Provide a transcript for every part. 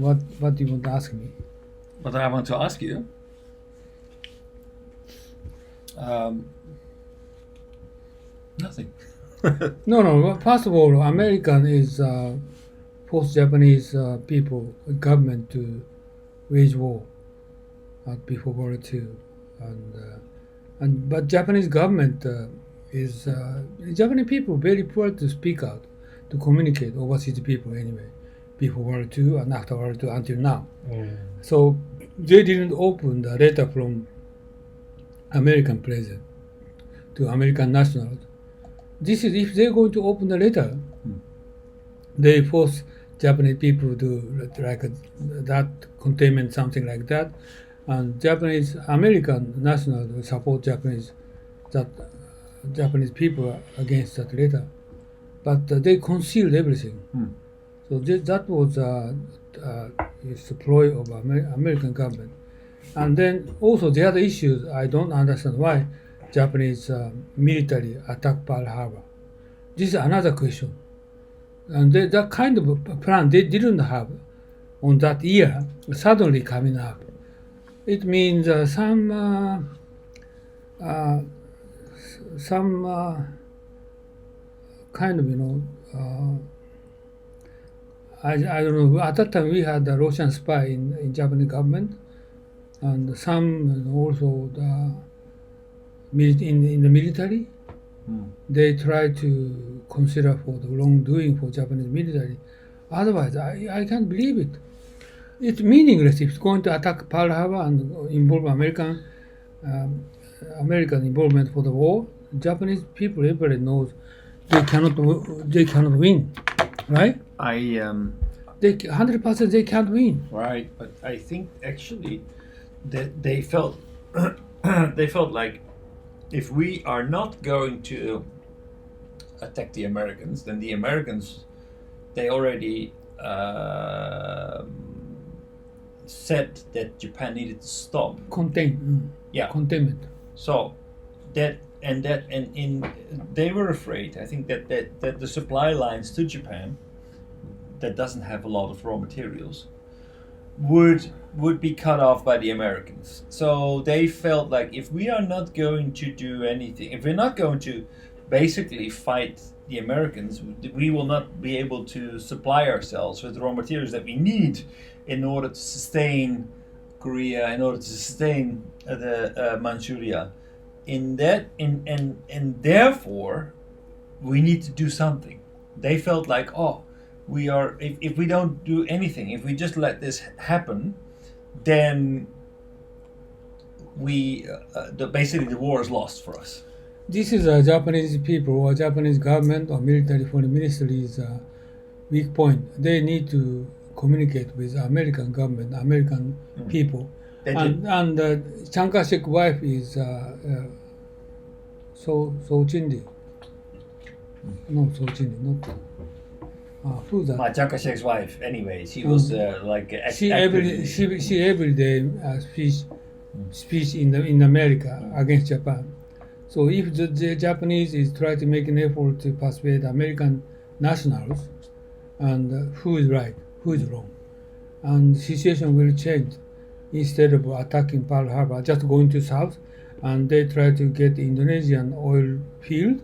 What do you want to ask me? What I want to ask you, nothing. No. First of all, American is forced Japanese people, government to wage war before World War II, but Japanese government is Japanese people very poor to speak out, to communicate overseas people anyway, before World War II and after World War II until now. So they didn't open the letter from American president to American nationals. This is if they're going to open the letter, they force Japanese people to like that containment, something like that, and Japanese American nationals will support Japanese people against that letter, but they concealed everything. So that was a ploy of American government. And then also the other issues, I don't understand why Japanese military attacked Pearl Harbor. This is another question. And that kind of plan they didn't have on that year, suddenly coming up. It means some kind of, I don't know. At that time, we had a Russian spy in Japanese government, and some also in the military. They try to consider for the wrongdoing for Japanese military. Otherwise, I can't believe it. It's meaningless if it's going to attack Pearl Harbor and involve American involvement for the war. Japanese people, everybody knows they cannot win, right? They 100% they can't win. Right, but I think actually that they felt like if we are not going to attack the Americans, then the Americans, they already said that Japan needed to stop. Contain. Yeah. Containment. So they were afraid, I think, that the supply lines to Japan that doesn't have a lot of raw materials would be cut off by the Americans. So they felt like if we are not going to do anything, if we're not going to basically fight the Americans, we will not be able to supply ourselves with the raw materials that we need in order to sustain Korea, in order to sustain the Manchuria. And therefore, we need to do something. They felt like, we are. If we don't do anything, if we just let this happen, then basically the war is lost for us. This is a Japanese people or Japanese government or military foreign ministry's weak point. They need to communicate with American government, American people. And Chiang Kai-shek's wife is So Chindi. No, So Chindi, not. Who's that? Chiang Kai-shek's wife. Anyway, she was she every day speech in America against Japan. So if the Japanese is trying to make an effort to persuade American nationals, and who is right, who is wrong, and the situation will change. Instead of attacking Pearl Harbor, just going to south, and they try to get the Indonesian oil field.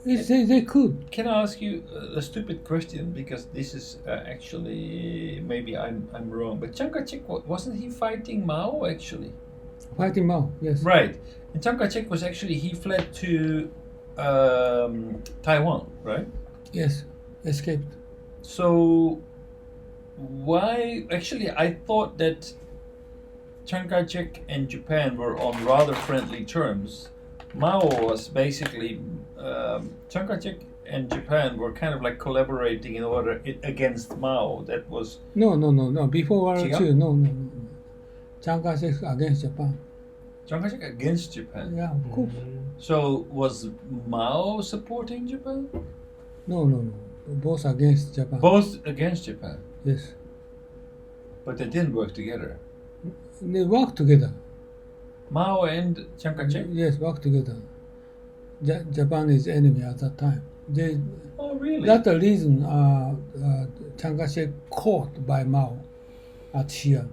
They could. Can I ask you a stupid question? Because this is actually, maybe I'm wrong, but Chiang Kai-shek, wasn't he fighting Mao actually? Fighting Mao, yes. Right. And Chiang Kai-shek was actually, he fled to Taiwan, right? Yes, escaped. So why, actually I thought that Chiang Kai-shek and Japan were on rather friendly terms. Mao was basically, Chiang Kai-shek and Japan were kind of like collaborating in order against Mao. That was... No. Before World War II, no. Chiang Kai-shek against Japan. Chiang Kai-shek against Japan? Yeah, of course. So was Mao supporting Japan? No. Both against Japan. Both against Japan? Yes. But they didn't work together? They worked together. Mao and Chiang Kai-shek? Yes, worked together. Japan is enemy at that time. They, Oh, really? that's the reason Chiang Kai-shek caught by Mao at Xi'an.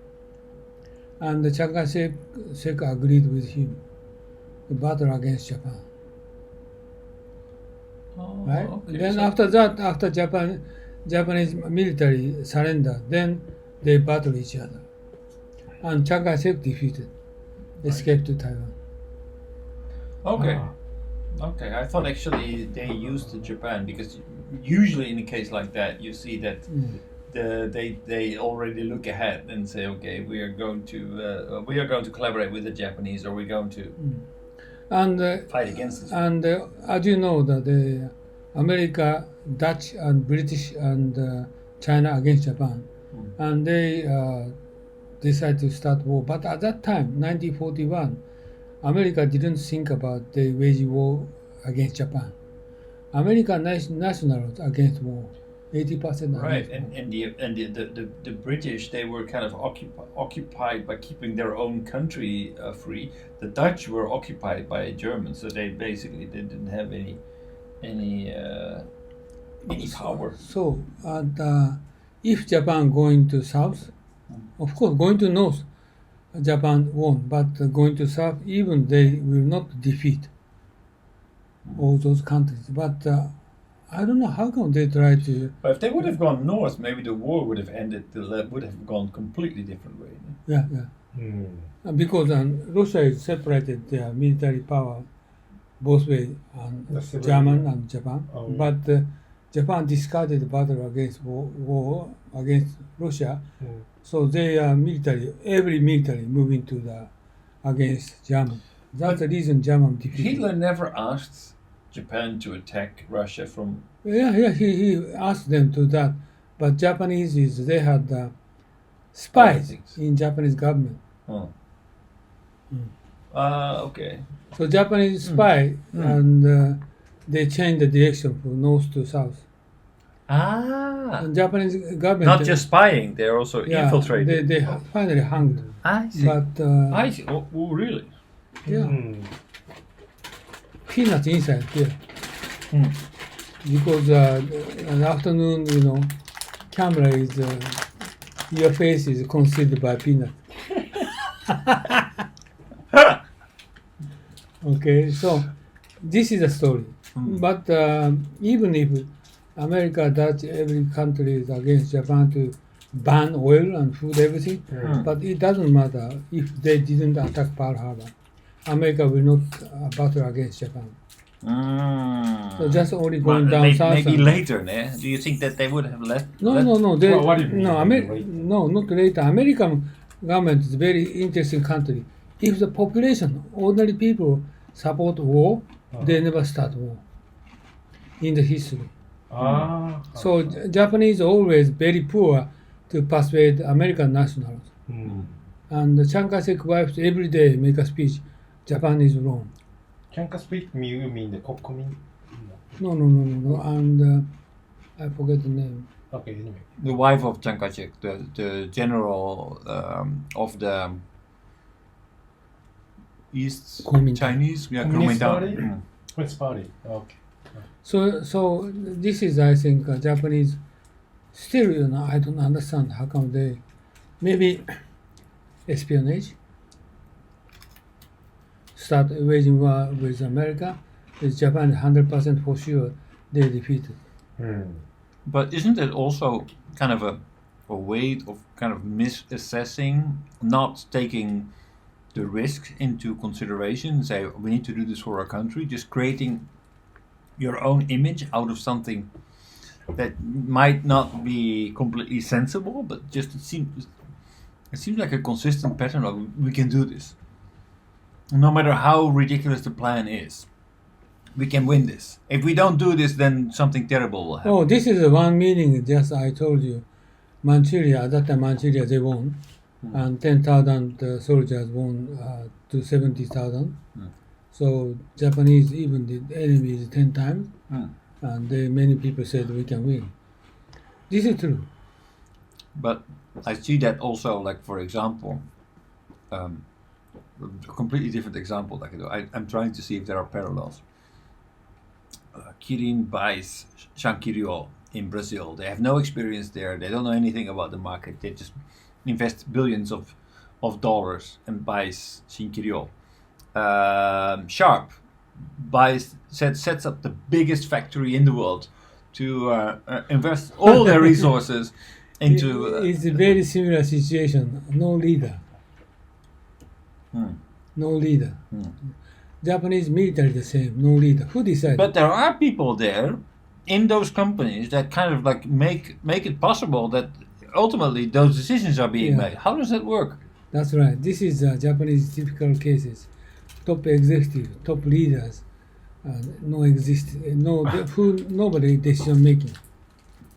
And Chiang Kai-shek agreed with him to battle against Japan. Oh, Right? okay. Then So- after that, after Japanese military surrender, then they battle each other. And Chiang Kai-shek defeated, escaped to Taiwan. Okay. Ah. Okay, I thought actually they used Japan because usually in a case like that you see that they already look ahead and say, okay, we are going to collaborate with the Japanese, or we're going to And fight against them. and as you know, that the America, Dutch, and British and China against Japan, and they decided to start war. But at that time, 1941, America didn't think about the wage war against Japan. American nationals against war, 80%. Right, against and the British, they were kind of occupied by keeping their own country free. The Dutch were occupied by Germans, so they didn't have any power. So, and if Japan going to south, of course, going to north, Japan won, but going to south, even they will not defeat all those countries. But I don't know how come they try to. But if they would have gone north, maybe the war would have ended. Would have gone completely different way. Yeah. Because Russia is separated their military power both ways, That's the German way. and Japan. Oh. But Japan discarded the battle against war against Russia. So they are every military moving to the against German. That's the reason German defeated. Hitler never asked Japan to attack Russia from. Yeah, he asked them to that, but Japanese they had spies things. in Japanese government. Oh. Okay. So Japanese spy and they changed the direction from north to south. Ah. And Japanese government Not just spying; they're also yeah, infiltrated. They finally hanged. I see. But I see. Oh, really? yeah, peanuts inside here. Because in the afternoon, camera is your face is concealed by peanut. Okay, so this is a story. But even if America, Dutch, every country is against Japan to ban oil and food, everything, but it doesn't matter if they didn't attack Pearl Harbor. America will not battle against Japan. So just only going down south. Maybe and- later, né? Do you think that they would have left? No. They, Well, what do you mean no, later? no, not later. American government is a very interesting country. If the population, ordinary people, support war, they never start war in the history. So Japanese always very poor to persuade American nationals. And Chiang Kai-shek wife every day make a speech, Japan is wrong. Chiang Kai-shek, you mean the communist? No. And I forget the name. Okay, anyway. The wife of Chiang Kai-shek, the general of the East Kuomintang. Chinese, Communist Kuomintang. Party? Communist Party. Okay. So this is, I think, Japanese. Still, I don't understand how come they, maybe espionage. Start waging war with America, with Japan 100% for sure they defeated. But isn't it also kind of a way of kind of misassessing, not taking the risks into consideration? Say we need to do this for our country, just creating your own image out of something that might not be completely sensible, but just it seems like a consistent pattern of we can do this. No matter how ridiculous the plan is, we can win this. If we don't do this, then something terrible will happen. Oh, this is the one meaning. Just I told you, Manchuria. At that time, Manchuria they won, and 10,000 soldiers won to 70,000. So Japanese even the enemy is 10 times, and many people said we can win. This is true. But I see that also, like for example, a completely different example. I'm trying to see if there are parallels. Kirin buys Shankiryo in Brazil. They have no experience there. They don't know anything about the market. They just invest billions of dollars and buys Shankiryo. Sharp sets up the biggest factory in the world to invest all their resources into. It's a very similar situation. No leader. No leader. Japanese military the same. No leader. Who decided? But there are people there in those companies that kind of like make it possible that ultimately those decisions are being made. How does that work? That's right. This is Japanese typical cases. Top executive, top leaders, nobody decision making.